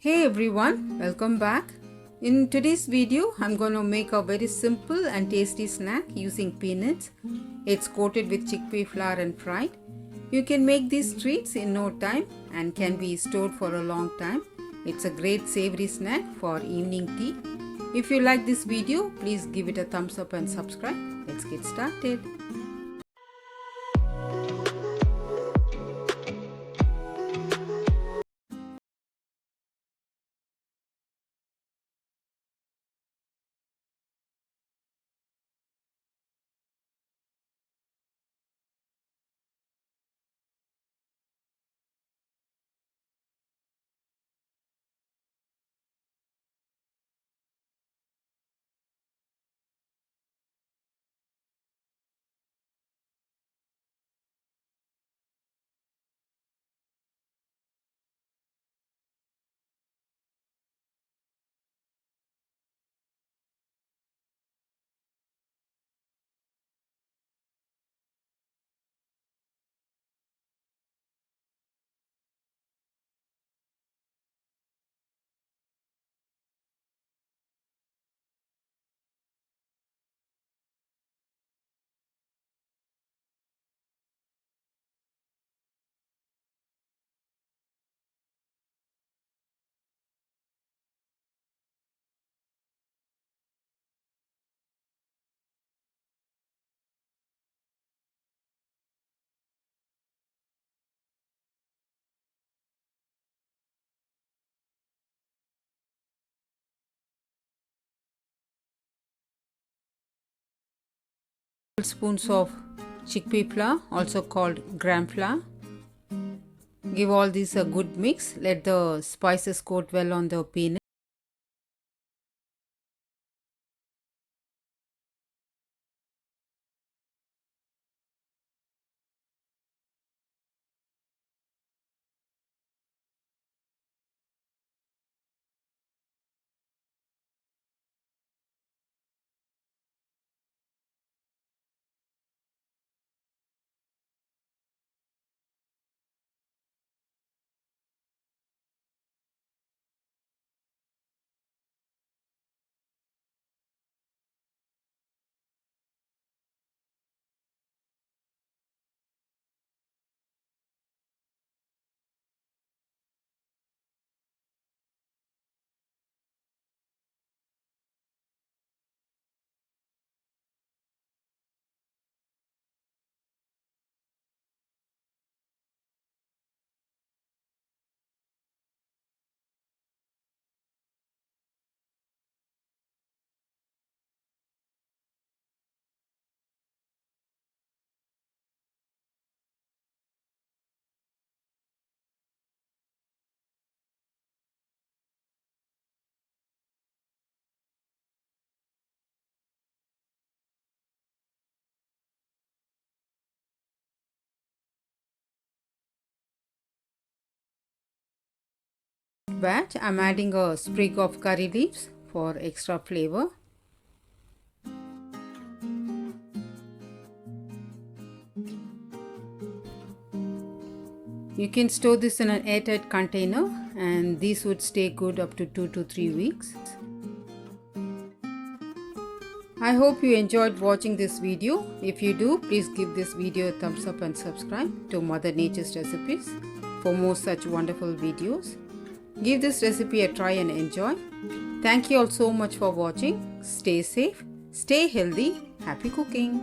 Hey everyone, welcome back. In today's video, I'm going to make a very simple and tasty snack using peanuts. It's coated with chickpea flour and fried. You can make these treats in no time and can be stored for a long time. It's a great savory snack for evening tea. If you like this video, please give it a thumbs up and subscribe. Let's get started. Spoons of chickpea flour, also called gram flour. Give all this a good mix. Let the spices coat well on the peanut. Batch, I'm adding a sprig of curry leaves for extra flavor. You can store this in an airtight container and these would stay good up to 2 to 3 weeks. I hope you enjoyed watching this video. If you do, please give this video a thumbs up and subscribe to Mother Nature's Recipes for more such wonderful videos. Give this recipe a try and enjoy. Thank you all so much for watching. Stay safe, stay healthy, happy cooking.